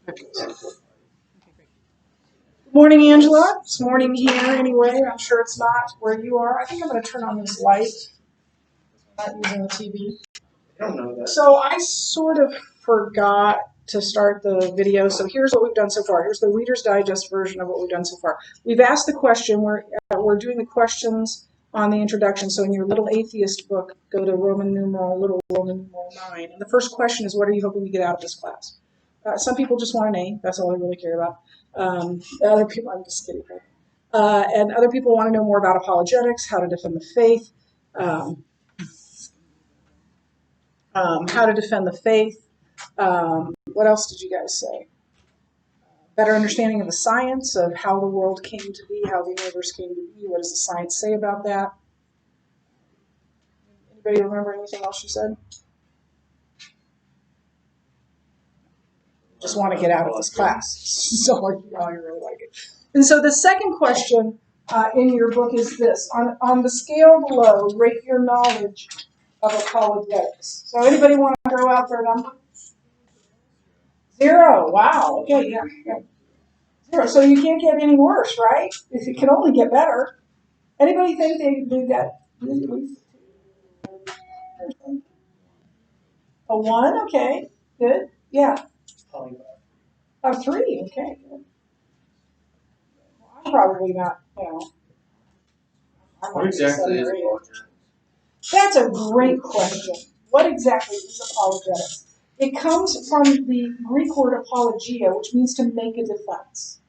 Good morning, Angela. It's morning here anyway. I'm sure it's not where you are. I think I'm going to turn on this light. I'm not using the TV. I don't know that. So I sort of forgot to start the video. So here's what we've done so far. Here's the Reader's Digest version of what we've done so far. We've asked the question. We're doing the questions on the introduction. So in your little atheist book, go to Roman numeral 9. And the first question is, what are you hoping to get out of this class? Some people just want an A. That's all they really care about. Other people, I'm just kidding. And other people want to know more about apologetics, how to defend the faith, how to defend the faith. What else did you guys say? Better understanding of the science of how the world came to be, how the universe came to be. What does the science say about that? Anybody remember anything else you said? Just want to get out of this class. So you really like it. And so the second question in your book is this. On the scale below, rate your knowledge of apologetics. So anybody want to throw out their number? 0. Wow. Okay, yeah. 0. So you can't get any worse, right? It can only get better. Anybody think they do that? A 1? Okay. Good. Yeah. A 3. Okay. Good. Well, I'm probably not, What exactly is apologetics? That's a great question. What exactly is apologetics? It comes from the Greek word apologia, which means to make a defense.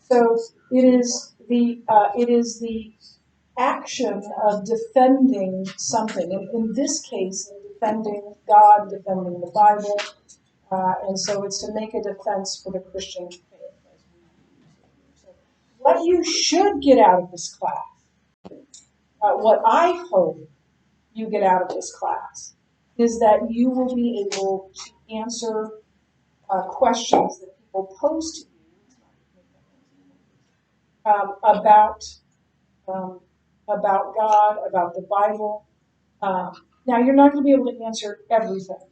So it is the action of defending something. In this case, defending God, defending the Bible, and so it's to make a defense for the Christian faith. So what you should get out of this class, what I hope you get out of this class, is that you will be able to answer questions that people pose to you about God, about the Bible. Now, you're not going to be able to answer everything.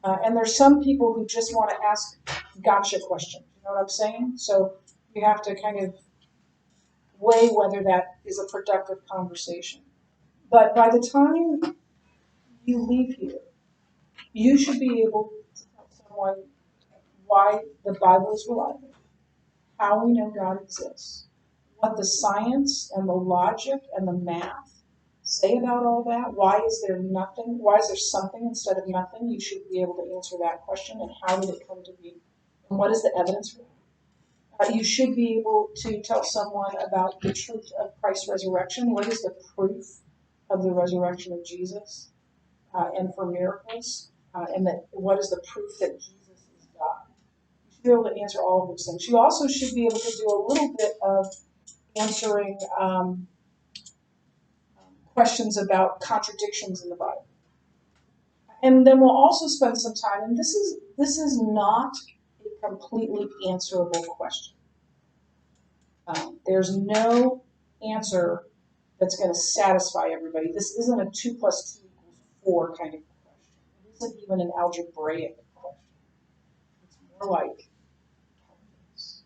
And there's some people who just want to ask gotcha questions. You know what I'm saying? So you have to kind of weigh whether that is a productive conversation. But by the time you leave here, you should be able to tell someone why the Bible is reliable, how we know God exists, what the science and the logic and the math say about all that. Why is there nothing? Why is there something instead of nothing? You should be able to answer that question. And how did it come to be? And what is the evidence for that? You should be able to tell someone about the truth of Christ's resurrection. What is the proof of the resurrection of Jesus and for miracles? And that what is the proof that Jesus is God? You should be able to answer all of those things. You also should be able to do a little bit of answering questions about contradictions in the Bible. And then we'll also spend some time, and this is not a completely answerable question. There's no answer that's going to satisfy everybody. This isn't a 2 + 2 = 4 kind of question. It isn't even an algebraic question. It's more like calculus,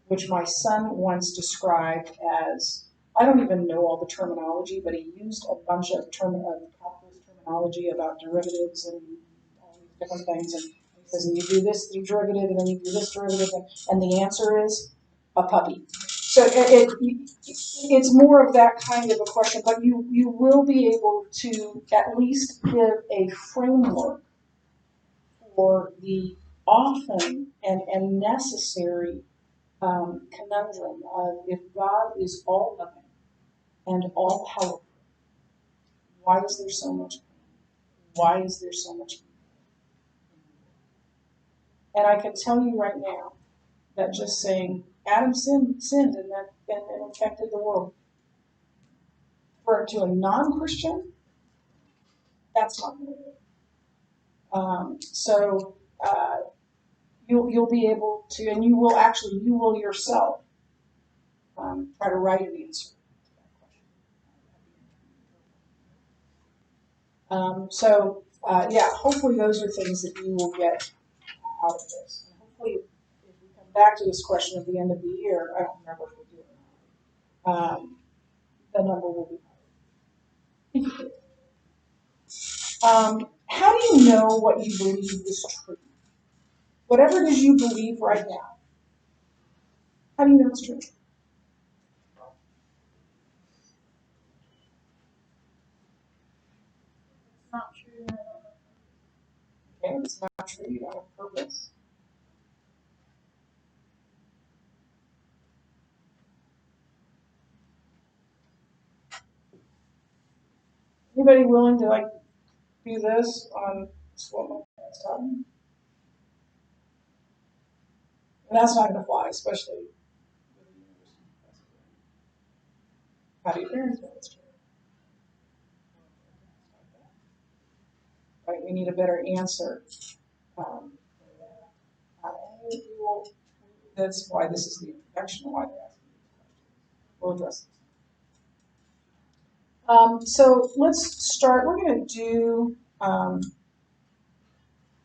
which my son once described as, I don't even know all the terminology, but he used a bunch of calculus terminology about derivatives and all these different things. And he says, and you do this derivative, and then you do this derivative, and the answer is a puppy. So it's more of that kind of a question, but you will be able to at least give a framework for the often and necessary conundrum of, if God is all loving and all powerful, why is there so much pain? Why is there so much evil? And I can tell you right now that just saying Adam sinned and that infected the world, to a non-Christian, that's not going to do. So you'll be able to, and you will yourself try to write an answer to that question. Hopefully those are things that you will get out of this. hopefully, if we come back to this question at the end of the year, I don't remember if we do or not, the number will be higher. How do you know what you believe is true? Whatever it is you believe right now, how do you know it's true? Not true. Okay, it's not true. You don't have purpose. Anybody willing to do this on what my parents taught me? And that's not going to fly, especially with the university professor. How do your parents know it's true? Right, we need a better answer. Um, and that's why this is the introduction, why they're asking these questions. We'll address this. So let's start. We're going to do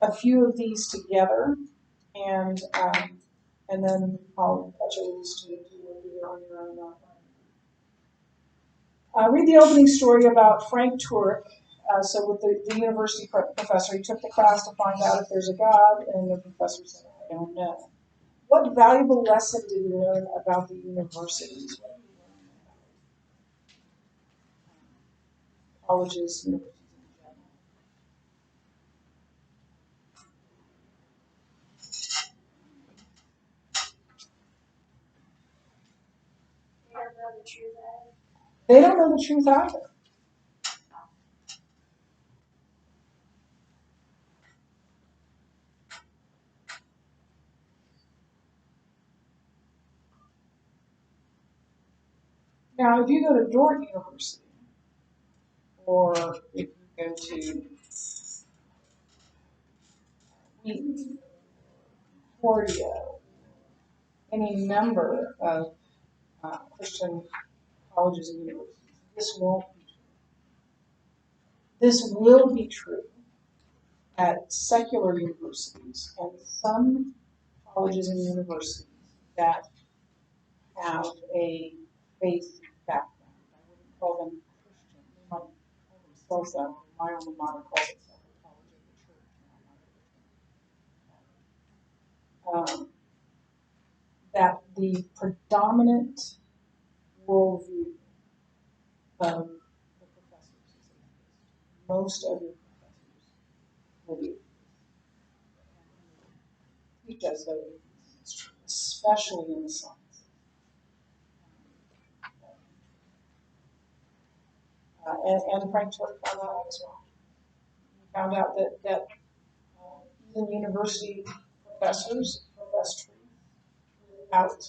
a few of these together, and then I'll touch on these to do on your own. Read the opening story about Frank Turek. So with the university professor, he took the class to find out if there's a God, and the professor said, I don't know. What valuable lesson did he learn about the universities? What did he learn about colleges, universities in general? They don't know the truth either. Now, if you go to Dordt University, or if you go to Wheaton, Concordia, any number of Christian colleges and universities, this won't be true. This will be true at secular universities and some colleges and universities that have a faith background. I wouldn't call them Christian. They might call themselves that. My alma mater calls itself a college of the church. That the predominant worldview of the professors is atheist. Most of your professors will be teach us that it's true, especially in the sciences. And Frank Turk found that out as well. He found out that even university professors profess truth without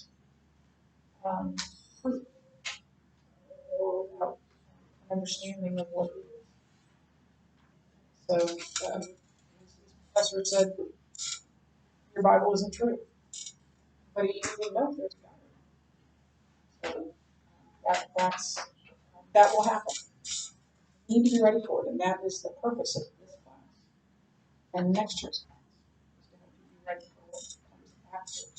proof or without understanding of what it is. So his professor said, your Bible isn't true. But he didn't know if there's a God. So that will happen. You need to be ready for it, and that is the purpose of this class and next year's class. Is to help you be ready for what comes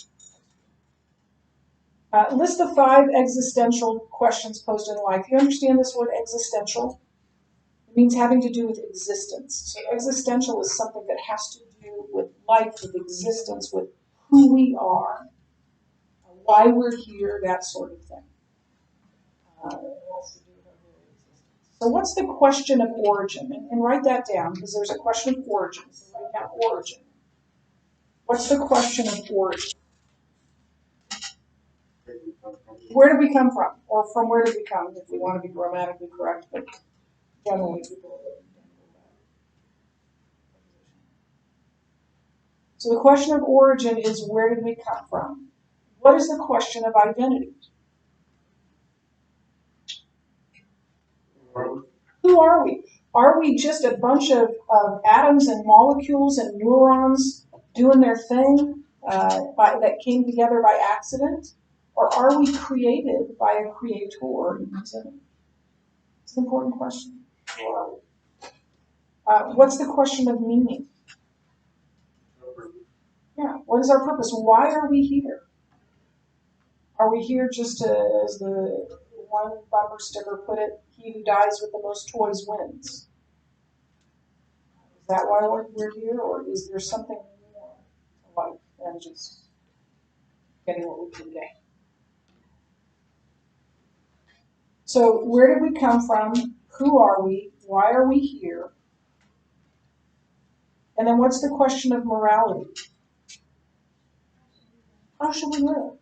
after. List the 5 existential questions posed in life. You understand this word existential? It means having to do with existence. So existential is something that has to do with life, with existence, with who we are, why we're here, that sort of thing. So what's the question of origin? And write that down, because there's a question of origin. So write down origin. What's the question of origin? Where did we come from? Or from where did we come, if we want to be grammatically correct, but generally people are looking for that. So the question of origin is, where did we come from? What is the question of identity? Who are we? Are we just a bunch of atoms and molecules and neurons doing their thing that came together by accident? Or are we created by a creator in his image? It's an important question. What's the question of meaning? Yeah, what is our purpose? Why are we here? Are we here just to, as the one bumper sticker put it, he who dies with the most toys wins? Is that why we're here, or is there something more to life than just getting what we can get? So where did we come from? Who are we? Why are we here? And then what's the question of morality? How should we live?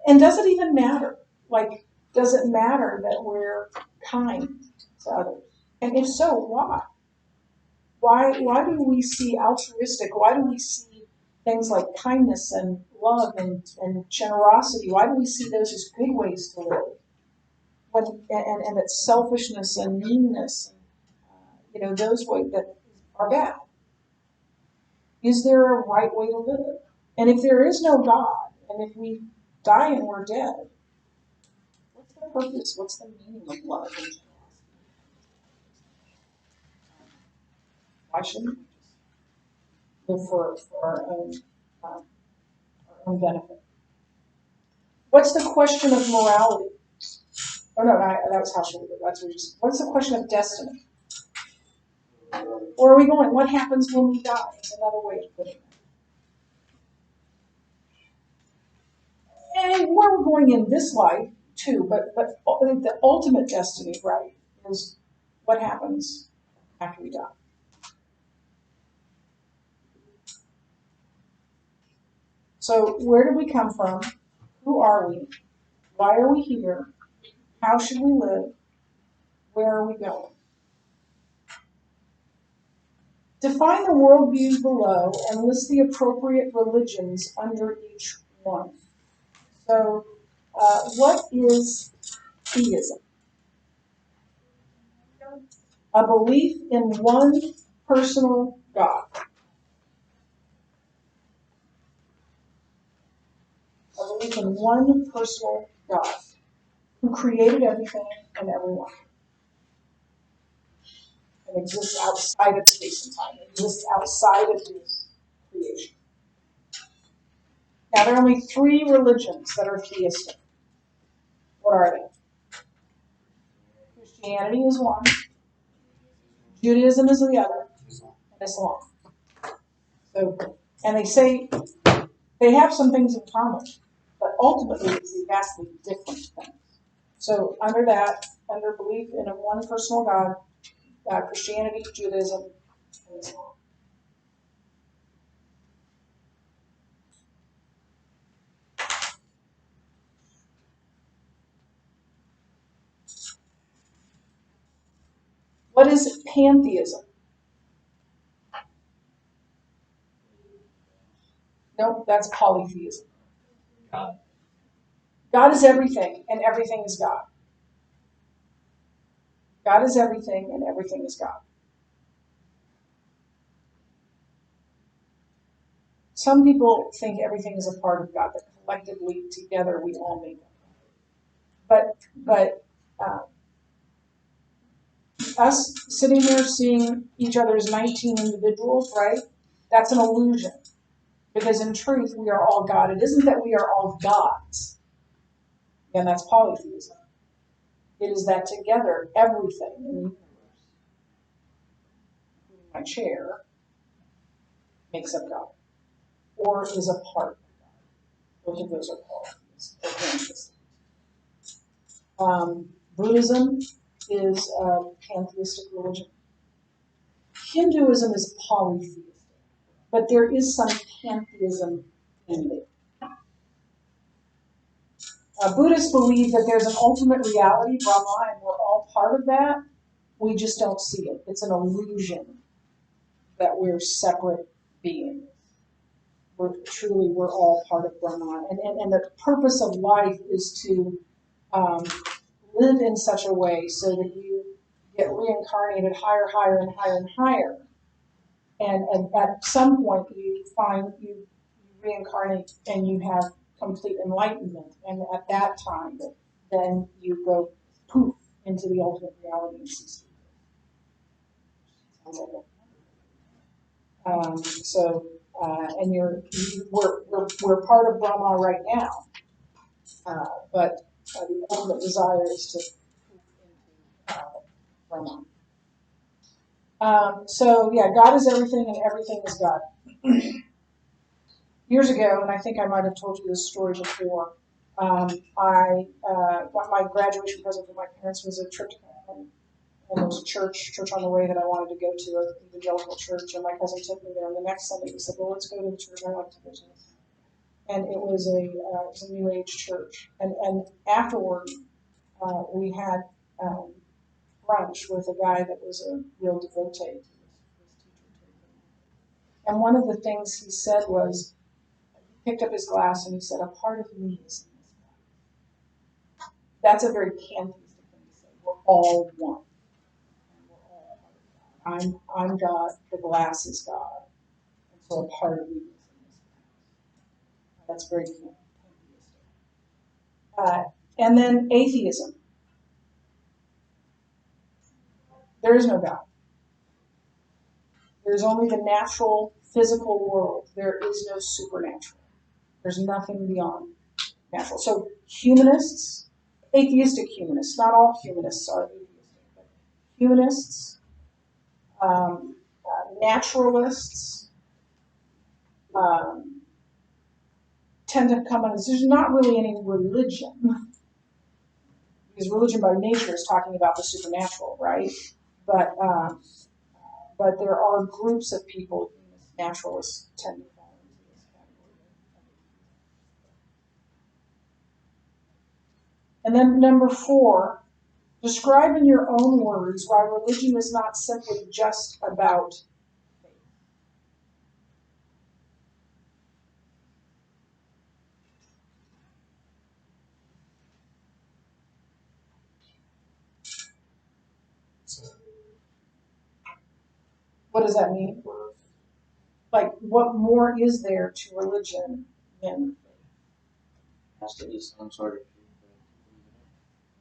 And does it even matter? Like, does it matter that we're kind to others? And if so, why? Why do we see altruistic? Why do we see things like kindness and love and generosity? Why do we see those as good ways to live? And that selfishness and meanness, those ways that are bad. Is there a right way to live? And if there is no God, and if we die and we're dead, what's the purpose? What's the meaning of love? And why shouldn't we just live for our own benefit? What's the question of morality? Oh no, that was how should we live. That's what we just. What's the question of destiny? Where are we going? What happens when we die? Is another way of putting it. And where we're going in this life too, but the ultimate destiny, right, is what happens after we die. So where did we come from? Who are we? Why are we here? How should we live? Where are we going? Define the worldviews below and list the appropriate religions under each one. So, what is theism? A belief in one personal God. A belief in one personal God who created everything and everyone and exists outside of space and time, exists outside of his creation. Now, there are only 3 religions that are theistic. What are they? Christianity is one, Judaism is the other, and Islam. So, and they say they have some things in common, but ultimately it's vastly different things. So under that, under belief in a one personal God, Christianity, Judaism, and Islam. What is pantheism? Nope, that's polytheism. God is everything, and everything is God. God is everything, and everything is God. Some people think everything is a part of God, that collectively, together, we all make it. But us sitting here seeing each other as 19 individuals, right? That's an illusion. Because in truth, we are all God. It isn't that we are all gods. And that's polytheism. It is that together, everything in the universe, including my chair, makes up God. Or is a part of God. Both of those are polytheists. Buddhism is a pantheistic religion. Hinduism is polytheistic. But there is some pantheism in it. Buddhists believe that there's an ultimate reality, Brahma, and we're all part of that. We just don't see it. It's an illusion that we're separate beings. We're all part of Brahman. And the purpose of life is to live in such a way so that you get reincarnated higher, higher, and higher, and higher. And at some point you find you reincarnate and you have complete enlightenment. And at that time, then you go poof into the ultimate reality and cease. Sounds like that. and we're part of Brahma right now, but the ultimate desire is to move into Brahma. So yeah, God is everything and everything is God. Years ago, and I think I might have told you this story before, my graduation present for my parents was a trip to California. And there was a church on the way that I wanted to go to, an evangelical church, and my cousin took me there. And the next Sunday we said, well, let's go to the church I like to go to. And it was a New Age church. And afterward, we had brunch with a guy that was a real devotee. And one of the things he said was, he picked up his glass and he said, a part of me is in this glass. That's a very pantheistic thing to say. We're all one. And we're all part of God. I'm God, the glass is God. And so a part of me is in this glass. That's very pantheistic. And then atheism. There is no God. There's only the natural, physical world. There is no supernatural. There's nothing beyond natural. So humanists, atheistic humanists, not all humanists are atheistic, but humanists, naturalists tend to come on. There's not really any religion, because religion by nature is talking about the supernatural, right? But there are groups of people, naturalists tend to fall into this category. And then number 4, describe in your own words why religion is not simply just about faith. What does that mean? Like, what more is there to religion than faith? Has to be some sort of.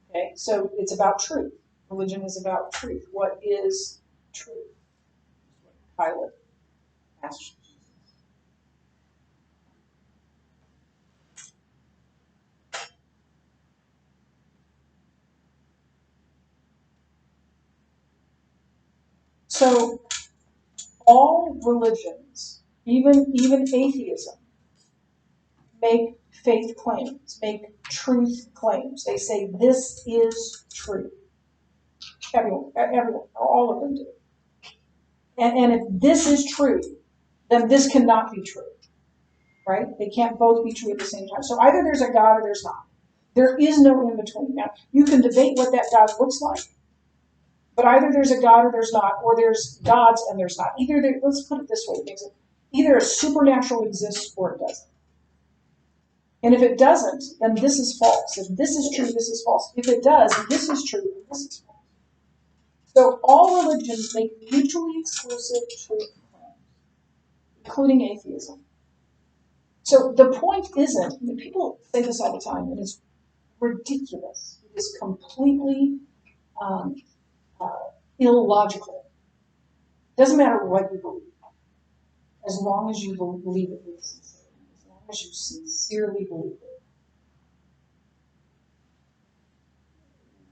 Okay, so it's about truth. Religion is about truth. What is truth? Pilate asked. So all religions, even atheism, make faith claims, make truth claims. They say this is true. Everyone, all of them do. And if this is true, then this cannot be true, right? They can't both be true at the same time. So either there's a God or there's not. There is no in between. Now, you can debate what that God looks like, but either there's a God or there's not, or there's gods and there's not. Let's put it this way, either a supernatural exists or it doesn't. And if it doesn't, then this is false. If this is true, this is false. If it does, this is true, and this is false. So all religions make mutually exclusive truth claims, including atheism. So the point isn't, people say this all the time, it is ridiculous. It is completely uh, illogical. It doesn't matter what you believe, as long as you believe it with sincerity, as long as you sincerely believe it.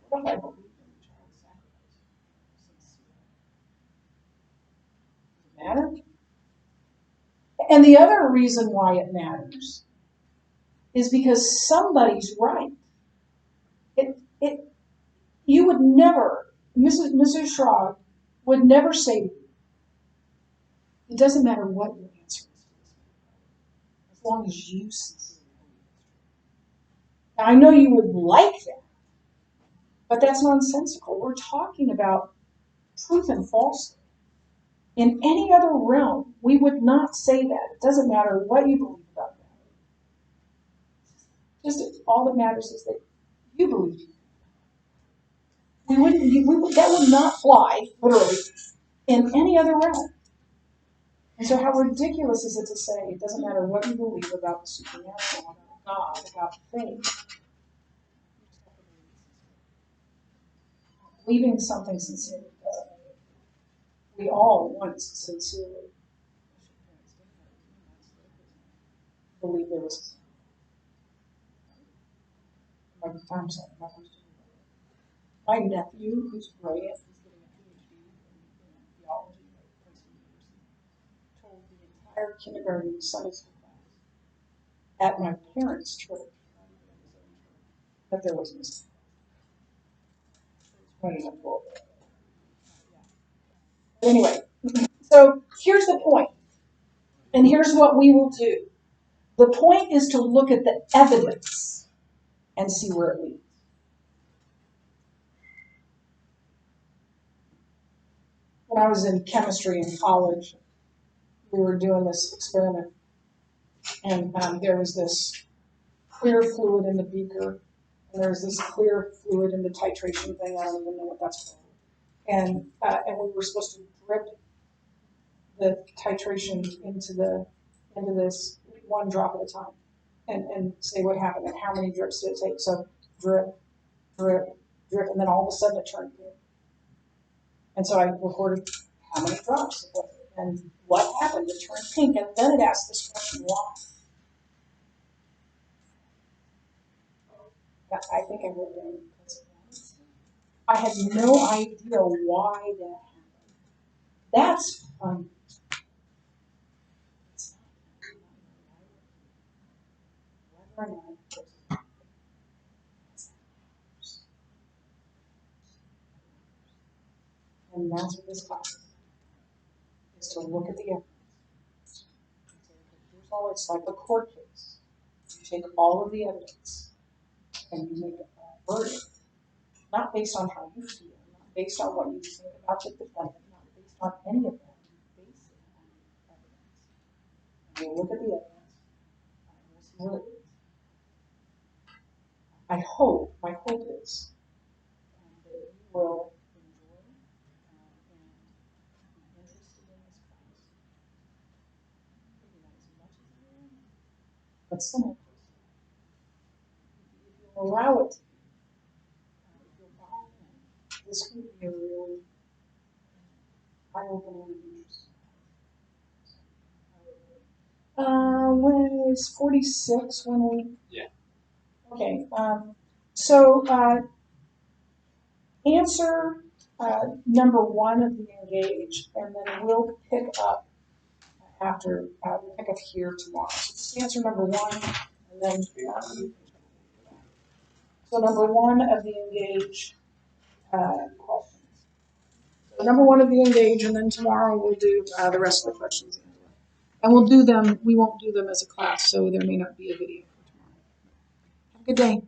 What if I believe in child sacrifice? Does it matter? And the other reason why it matters is because somebody's right. You would never, Mrs. Schraub would never say to you, it doesn't matter what your answer is to this, as long as you sincerely believe it. Now, I know you would like that, but that's nonsensical. We're talking about truth and falsehood. In any other realm, we would not say that. It doesn't matter what you believe about that. Just all that matters is that you believe it. That would not fly, literally, in any other realm. And so how ridiculous is it to say it doesn't matter what you believe about the supernatural, about God, about faith. Believing something sincerely doesn't. We all want sincerely. believe there was I'm sorry, my nephew, who's brilliant, he's getting a PhD in theology at Princeton University, told the entire kindergarten Sunday school class at my parents' church, that there was missing. Running up for it. Anyway, so here's the point, and here's what we will do. The point is to look at the evidence and see where it leads. When I was in chemistry in college, we were doing this experiment, and there was this clear fluid in the beaker, and there was this clear fluid in the titration thing. I don't even know what that's called. And we were supposed to drip the titration into this one drop at a time, and say what happened and how many drips did it take. So drip, drip, drip, and then all of a sudden it turned pink. And so I recorded how many drops it was and what happened. It turned pink, and then it asked this question, why? I think I wrote down because I had no idea why that happened. That's funny. Whether or not and that's what this class is to look at the evidence. Here's all it's like a court case. You take all of the evidence and you make a verdict, not based on how you feel, not based on what you think about the defendant, not based on any of that. You base it on evidence. And you look at the evidence and we'll see what it is. My hope is that you will enjoy and be interested in this class. Maybe not as much as I am, but somewhat close. If you allow it to be, if you'll buy in, this could be a really eye-opening and interesting. When it's 46 when we. Yeah. Okay. So answer number one of the engage, and then we'll pick up after we'll pick up here tomorrow. So just answer number one, and then so number one of the engage questions. So number one of the engage, and then tomorrow we'll do the rest of the questions. And we'll do them. We won't do them as a class, so there may not be a video for tomorrow. Have a good day.